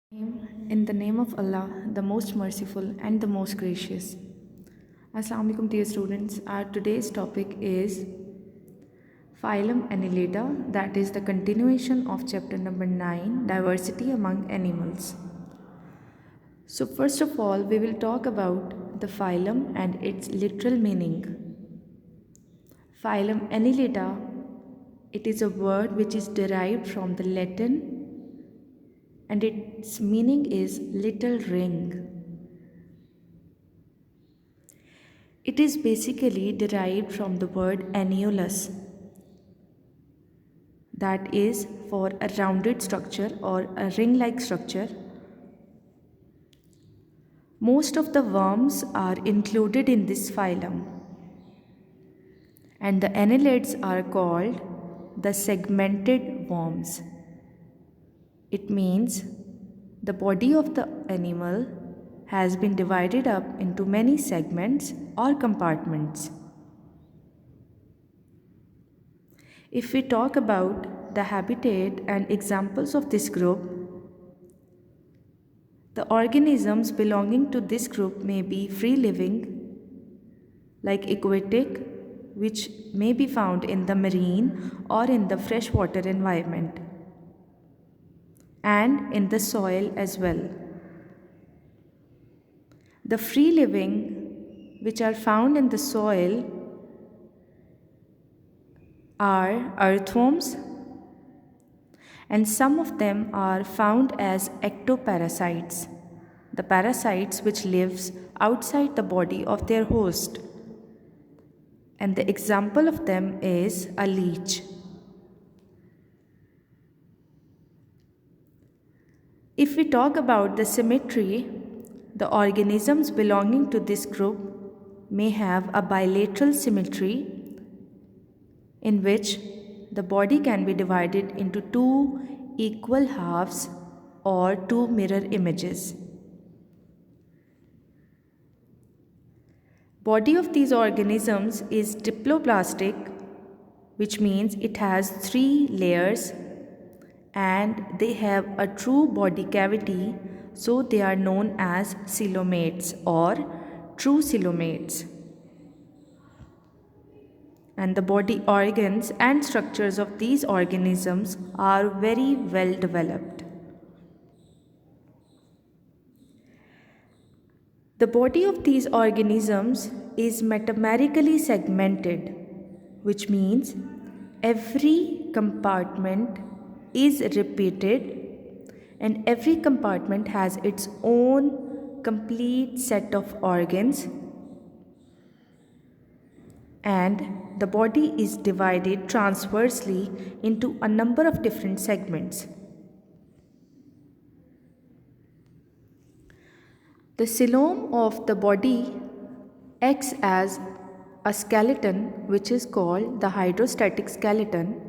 In the name of Allah, the most merciful and the most gracious. Assalamu alaikum dear students. Our today's topic is phylum annelida, that is the continuation of chapter number 9, diversity among animals. So first of all, we will talk about the phylum and its literal meaning. Phylum annelida, it is a word which is derived from the Latin and its meaning is little ring. It is basically derived from the word annulus, that is for a rounded structure or a ring-like structure. Most of the worms are included in this phylum, and the annelids are called the segmented worms. It means the body of the animal has been divided up into many segments or compartments. If we talk about the habitat and examples of this group, the organisms belonging to this group may be free living, like aquatic, which may be found in the marine or in the freshwater environment, and in the soil as well. The free living which are found in the soil are earthworms, and some of them are found as ectoparasites, the parasites which lives outside the body of their host. And the example of them is a leech. If we talk about the symmetry, the organisms belonging to this group may have a bilateral symmetry in which the body can be divided into two equal halves or two mirror images. Body of these organisms is diploblastic, which means it has 3 layers and they have a true body cavity, so they are known as coelomates or true coelomates. And the body organs and structures of these organisms are very well developed. The body of these organisms is metamerically segmented, which means every compartment is repeated and every compartment has its own complete set of organs, and the body is divided transversely into a number of different segments. The coelom of the body acts as a skeleton which is called the hydrostatic skeleton.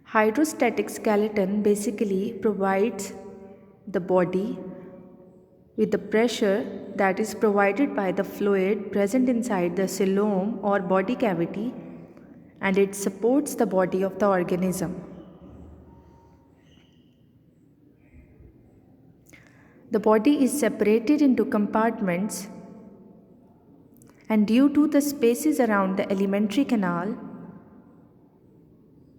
Hydrostatic skeleton basically provides the body with the pressure that is provided by the fluid present inside the coelom or body cavity, and it supports the body of the organism. The body is separated into compartments, and due to the spaces around the alimentary canal,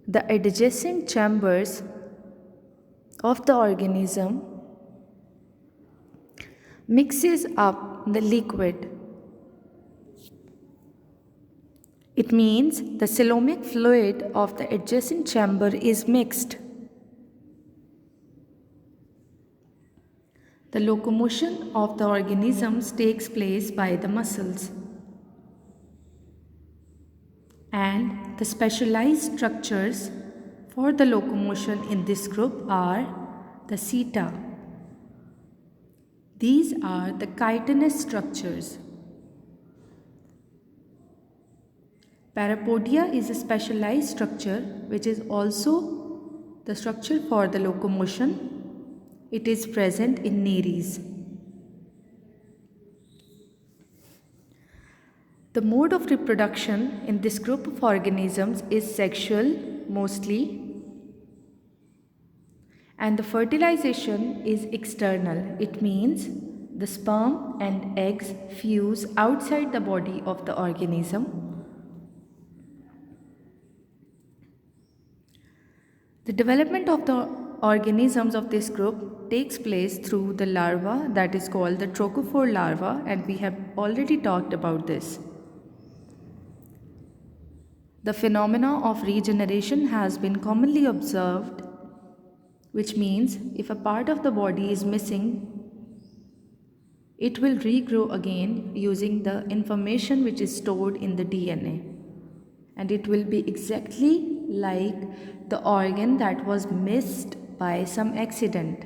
the adjacent chambers of the organism mixes up the liquid. It means the coelomic fluid of the adjacent chamber is mixed. The locomotion of the organisms takes place by the muscles, and the specialized structures for the locomotion in this group are the seta. These are the chitinous structures. Parapodia is a specialized structure which is also the structure for the locomotion. It is present in Nereis. The mode of reproduction in this group of organisms is sexual mostly, And the fertilization is external. It means the sperm and eggs fuse outside the body of the organism. The development of the organisms of this group takes place through the larva, that is called the trochophore larva, and we have already talked about this. The phenomena of regeneration has been commonly observed, which means if a part of the body is missing, it will regrow again using the information which is stored in the DNA. And it will be exactly like the organ that was missed by some accident.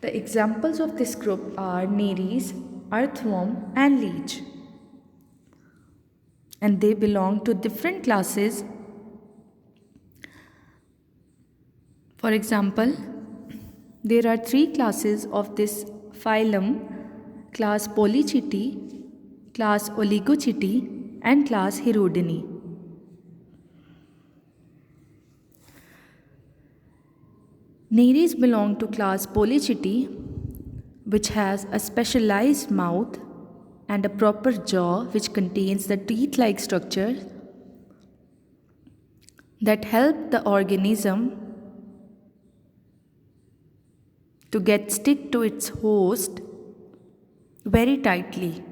The examples of this group are Nereis, earthworm, and leech. And they belong to different classes. For example, there are 3 classes of this phylum: class Polychaetae, class Oligochaetae, and class Hirudini. Nereis belong to class Polychaetae, which has a specialized mouth and a proper jaw which contains the teeth-like structure that help the organism to get stick to its host very tightly.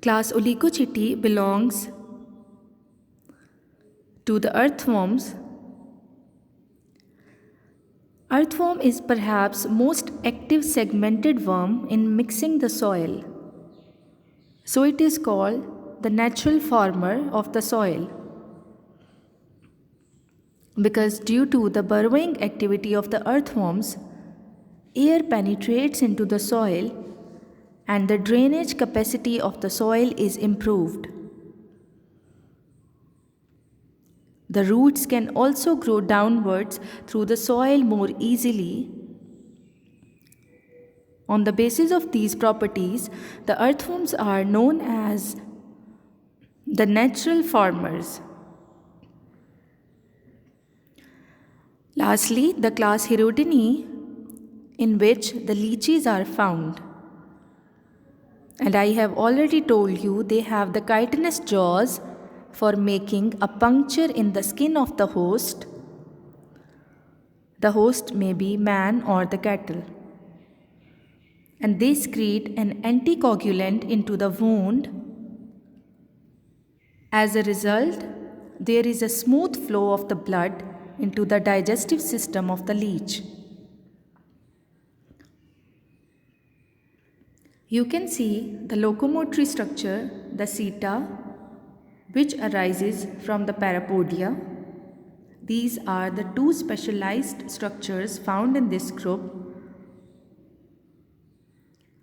Class Oligochaetae belongs to the earthworms. Earthworm is perhaps most active segmented worm in mixing the soil. So it is called the natural farmer of the soil, because due to the burrowing activity of the earthworms, air penetrates into the soil and the drainage capacity of the soil is improved. The roots can also grow downwards through the soil more easily. On the basis of these properties, the earthworms are known as the natural farmers. Lastly, the class Hirudini, in which the leeches are found. And I have already told you they have the chitinous jaws for making a puncture in the skin of the host. The host may be man or the cattle. And they secrete an anticoagulant into the wound. As a result, there is a smooth flow of the blood into the digestive system of the leech. You can see the locomotory structure, the seta, which arises from the parapodia. These are the 2 specialized structures found in this group.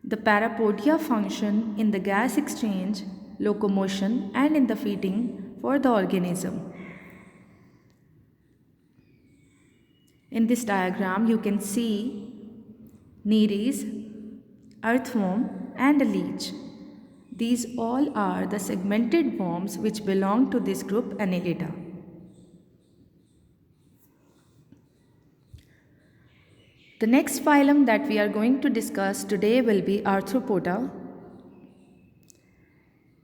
The parapodia function in the gas exchange, locomotion, and in the feeding for the organism. In this diagram, you can see Nereis, earthworm, and a leech. These all are the segmented worms which belong to this group Annelida. The next phylum that we are going to discuss today will be Arthropoda.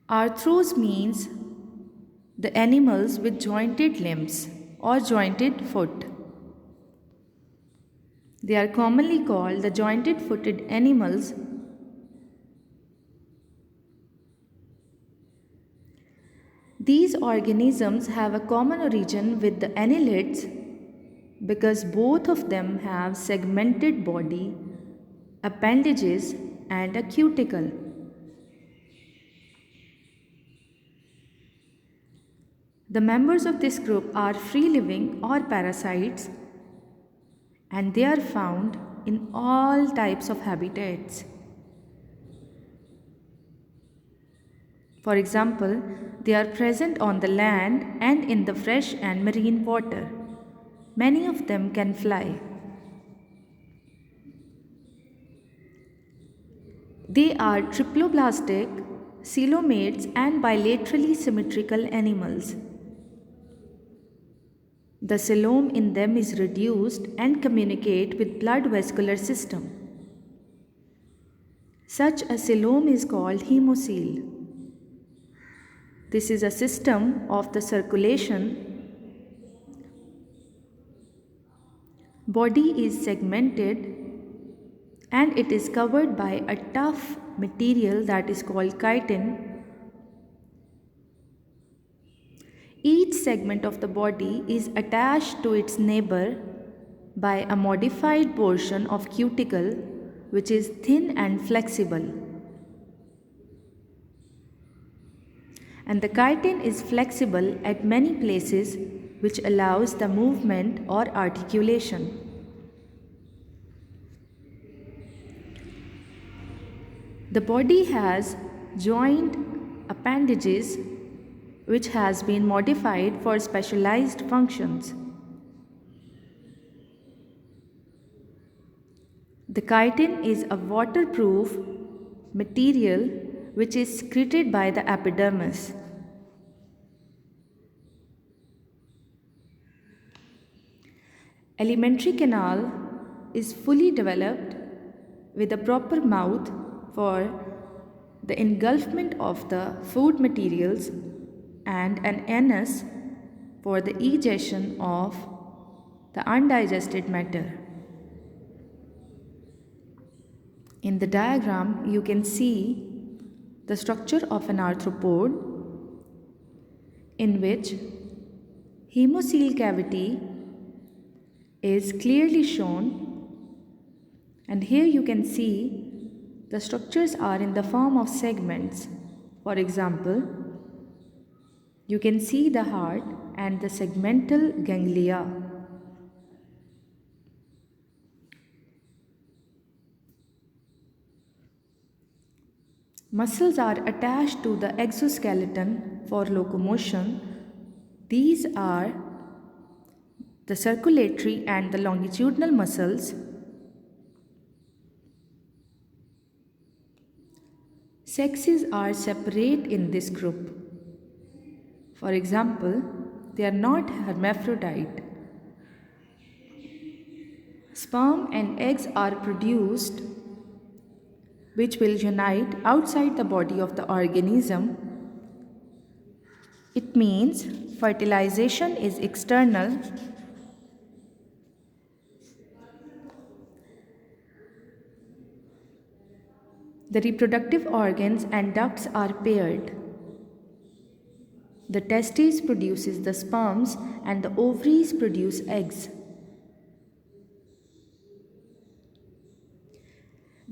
Arthros means the animals with jointed limbs or jointed foot. They are commonly called the jointed-footed animals. These organisms have a common origin with the annelids because both of them have segmented body, appendages, and a cuticle. The members of this group are free-living or parasites, and they are found in all types of habitats. For example, they are present on the land and in the fresh and marine water. Many of them can fly. They are triploblastic, coelomates, and bilaterally symmetrical animals. The coelom in them is reduced and communicate with blood vascular system. Such a coelom is called hemocoel. This is a system of the circulation. Body is segmented and it is covered by a tough material that is called chitin. Each segment of the body is attached to its neighbor by a modified portion of cuticle which is thin and flexible. And the chitin is flexible at many places which allows the movement or articulation. The body has joint appendages which has been modified for specialized functions. The chitin is a waterproof material which is secreted by the epidermis. Alimentary canal is fully developed with a proper mouth for the engulfment of the food materials and an anus for the egestion of the undigested matter. In the diagram, you can see the structure of an arthropod in which hemocoel cavity is clearly shown, and here you can see the structures are in the form of segments. For example, you can see the heart and the segmental ganglia. Muscles are attached to the exoskeleton for locomotion. These are the circulatory and the longitudinal muscles. Sexes are separate in this group. For example, they are not hermaphrodite. Sperm and eggs are produced which will unite outside the body of the organism. It means fertilization is external. The reproductive organs and ducts are paired. The testes produces the sperms and the ovaries produce eggs.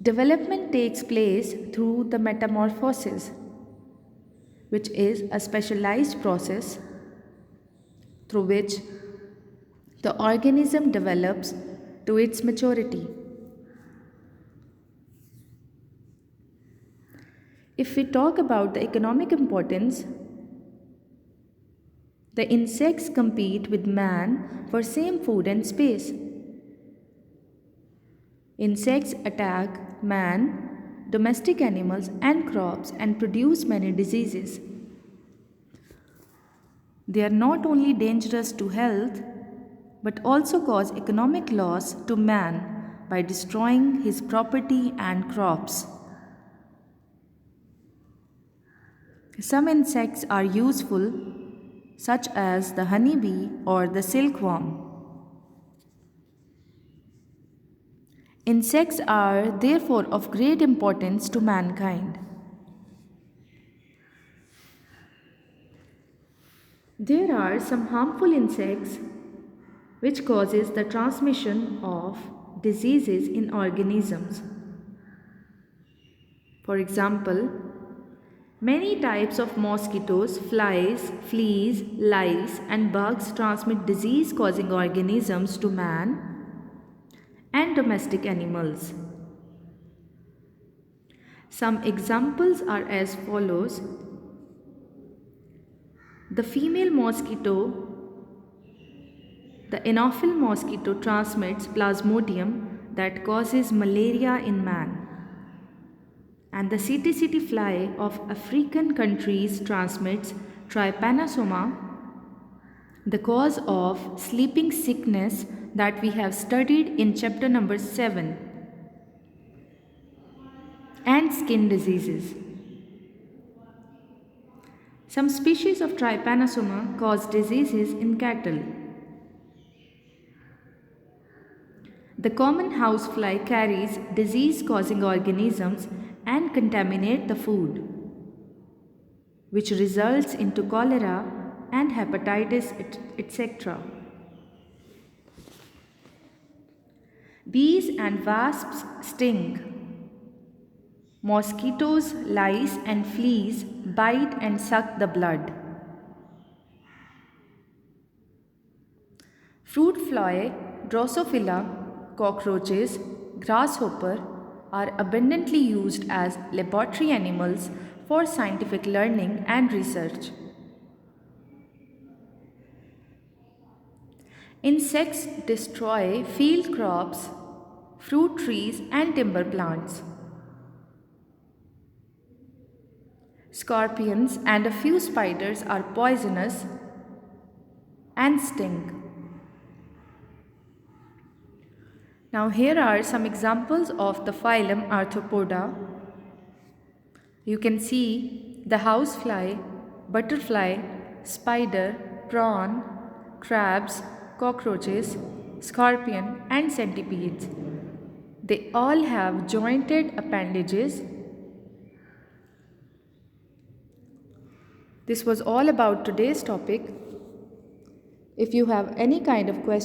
Development takes place through the metamorphosis, which is a specialized process through which the organism develops to its maturity. If we talk about the economic importance, the insects compete with man for same food and space. Insects attack man, domestic animals and crops and produce many diseases. They are not only dangerous to health but also cause economic loss to man by destroying his property and crops. Some insects are useful, such as the honeybee or the silkworm. Insects are therefore of great importance to mankind. There are some harmful insects which causes the transmission of diseases in organisms. For example, many types of mosquitoes, flies, fleas, lice and bugs transmit disease-causing organisms to man and domestic animals. Some examples are as follows. The female mosquito, the Anopheles mosquito, transmits plasmodium that causes malaria in man. And the CTCT fly of African countries transmits trypanosoma, the cause of sleeping sickness that we have studied in chapter number 7, and skin diseases. Some species of trypanosoma cause diseases in cattle. The common housefly carries disease-causing organisms and contaminate the food, which results into cholera and hepatitis, etc. Bees and wasps sting. Mosquitoes, lice and fleas bite and suck the blood. Fruit fly, Drosophila, cockroaches, grasshopper are abundantly used as laboratory animals for scientific learning and research. Insects destroy field crops, fruit trees and timber plants. Scorpions and a few spiders are poisonous and sting. Now here are some examples of the phylum Arthropoda. You can see the housefly, butterfly, spider, prawn, crabs, cockroaches, scorpion and centipedes. They all have jointed appendages. This was all about today's topic. If you have any kind of question,